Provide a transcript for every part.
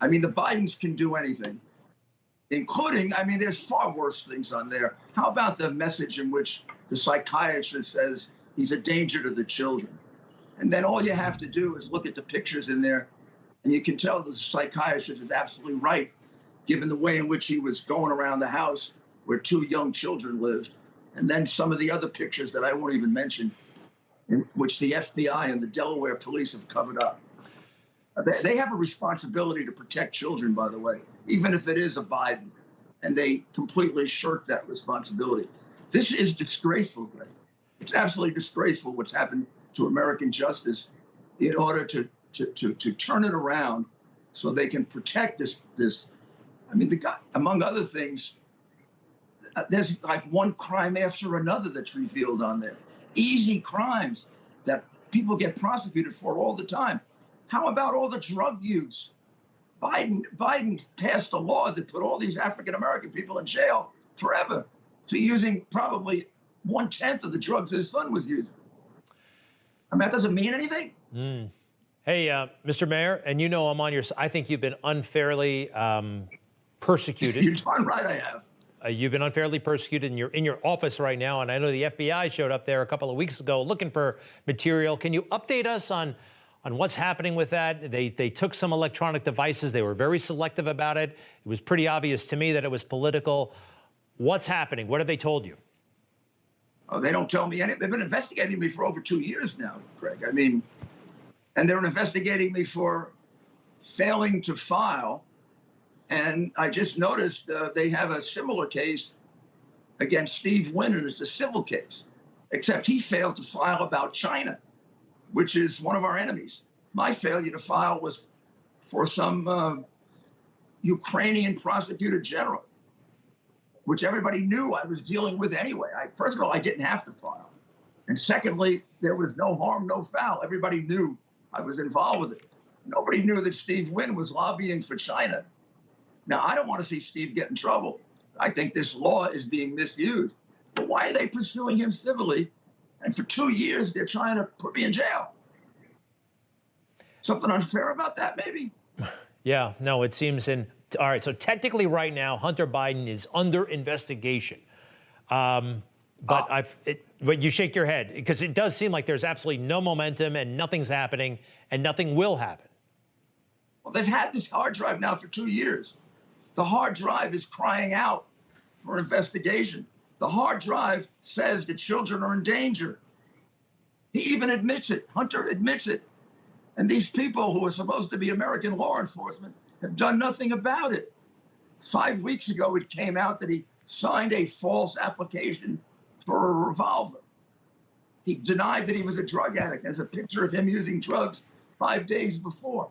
I mean, the Bidens can do anything, including, I mean, there's far worse things on there. How about the message in which the psychiatrist says he's a danger to the children? And then all you have to do is look at the pictures in there, and you can tell the psychiatrist is absolutely right, given the way in which he was going around the house where two young children lived. And then some of the other pictures that I won't even mention, in which the FBI and the Delaware police have covered up. They have a responsibility to protect children, by the way, even if it is a Biden, and they completely shirk that responsibility. This is disgraceful, Greg. It's absolutely disgraceful what's happened to American justice in order to turn it around so they can protect this. I mean, the guy, among other things, there's like one crime after another that's revealed on there. Easy crimes that people get prosecuted for all the time. How about all the drug use? Biden passed a law that put all these African-American people in jail forever for using probably 1/10 of the drugs his son was using. I mean, that doesn't mean anything. Hey, Mr. Mayor, and you know I'm on your side. I think you've been unfairly persecuted. You're darn right I have. You've been unfairly persecuted, and you're in your office right now. And I know the FBI showed up there a couple of weeks ago looking for material. Can you update us on what's happening with that? They took some electronic devices. They were very selective about it. It was pretty obvious to me that it was political. What's happening? What have they told you? Oh, they don't tell me anything. They've been investigating me for over 2 years now, Greg. I mean, and they're investigating me for failing to file. And I just noticed they have a similar case against Steve Wynn, and it's a civil case, except he failed to file about China, which is one of our enemies. My failure to file was for some Ukrainian prosecutor general, which everybody knew I was dealing with anyway. First of all, I didn't have to file. And secondly, there was no harm, no foul. Everybody knew I was involved with it. Nobody knew that Steve Wynn was lobbying for China. Now, I don't want to see Steve get in trouble. I think this law is being misused. But why are they pursuing him civilly? And for 2 years, they're trying to put me in jail. Something unfair about that, maybe? Yeah, no, it seems all right, so technically right now, Hunter Biden is under investigation. But you shake your head because it does seem like there's absolutely no momentum and nothing's happening and nothing will happen. Well, they've had this hard drive now for 2 years. The hard drive is crying out for investigation. The hard drive says that children are in danger. He even admits it. Hunter admits it. And these people who are supposed to be American law enforcement have done nothing about it. 5 weeks ago, it came out that he signed a false application for a revolver. He denied that he was a drug addict. There's a picture of him using drugs 5 days before.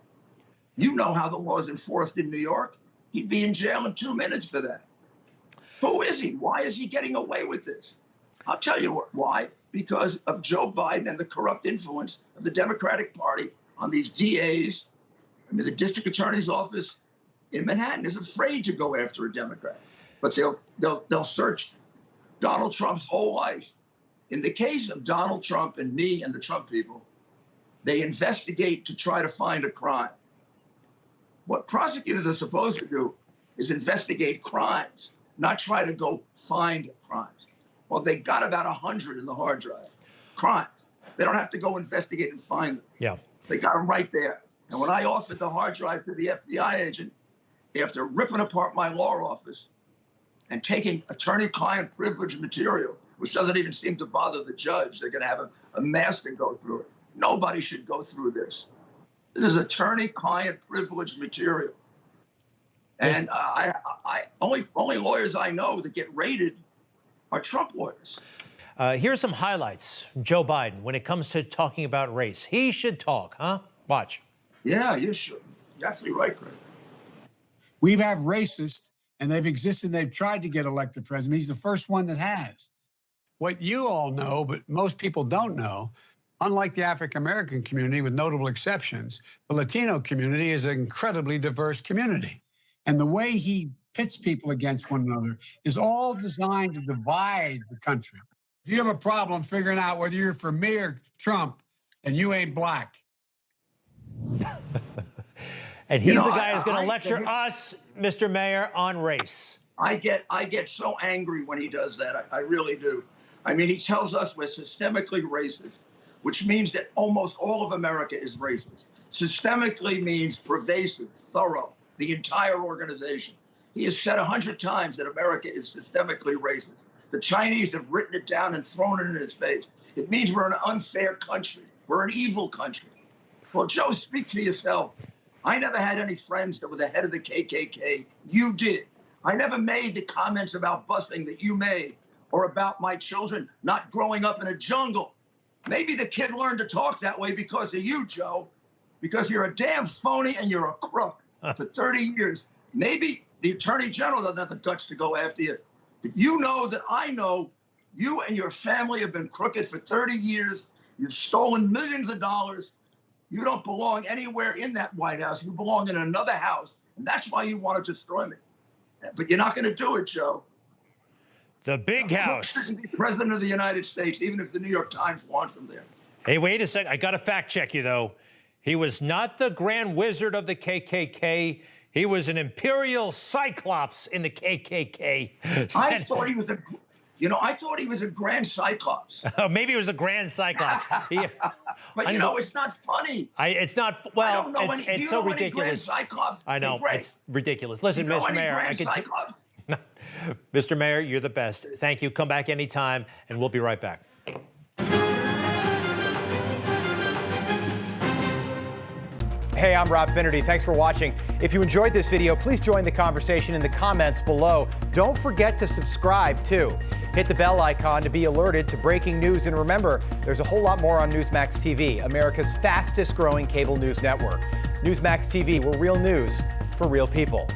You know how the law is enforced in New York. He'd be in jail in 2 minutes for that. Who is he? Why is he getting away with this? I'll tell you why. Because of Joe Biden and the corrupt influence of the Democratic Party on these DAs. I mean, the district attorney's office in Manhattan is afraid to go after a Democrat, but they'll search Donald Trump's whole life. In the case of Donald Trump and me and the Trump people, they investigate to try to find a crime. What prosecutors are supposed to do is investigate crimes, not try to go find crimes. Well, they got about 100 in the hard drive. Crimes. They don't have to go investigate and find them. Yeah. They got them right there. And when I offered the hard drive to the FBI agent, after ripping apart my law office and taking attorney-client privilege material, which doesn't even seem to bother the judge, they're going to have a master go through it. Nobody should go through this. This is attorney-client privilege material. And only lawyers I know that get raided are Trump lawyers. Here's some highlights from Joe Biden when it comes to talking about race. He should talk, huh? Watch. Yeah, you should. You're absolutely right, Craig. We have racists, and they've existed. They've tried to get elected president. He's the first one that has. What you all know, but most people don't know, unlike the African-American community, with notable exceptions, the Latino community is an incredibly diverse community. And the way he pits people against one another is all designed to divide the country. If you have a problem figuring out whether you're for me or Trump, and you ain't black. And he's the guy who's going to lecture us, Mr. Mayor, on race. I get so angry when he does that. I really do. I mean, he tells us we're systemically racist, which means that almost all of America is racist. Systemically means pervasive, thorough, the entire organization. He has said 100 times that America is systemically racist. The Chinese have written it down and thrown it in his face. It means we're an unfair country. We're an evil country. Well, Joe, speak for yourself. I never had any friends that were the head of the KKK. You did. I never made the comments about busing that you made, or about my children not growing up in a jungle. Maybe the kid learned to talk that way because of you, Joe, because you're a damn phony and you're a crook for 30 years. Maybe the Attorney General doesn't have the guts to go after you. But you know that I know you and your family have been crooked for 30 years. You've stolen millions of dollars. You don't belong anywhere in that White House. You belong in another house. And that's why you want to destroy me. But you're not going to do it, Joe. The big house. Shouldn't be president of the United States, even if the New York Times wants him there. Hey, wait a second. I got to fact check you, though. He was not the Grand Wizard of the KKK. He was an Imperial Cyclops in the KKK. I thought he was I thought he was a Grand Cyclops. Maybe he was a Grand Cyclops. But it's not funny. It's not. Well, it's so ridiculous. I know it's ridiculous. Listen, Mr. Mayor, Mr. Mayor, you're the best. Thank you. Come back anytime, and we'll be right back. Hey, I'm Rob Finnerty. Thanks for watching. If you enjoyed this video, please join the conversation in the comments below. Don't forget to subscribe, too. Hit the bell icon to be alerted to breaking news. And remember, there's a whole lot more on Newsmax TV, America's fastest growing cable news network. Newsmax TV, where real news for real people.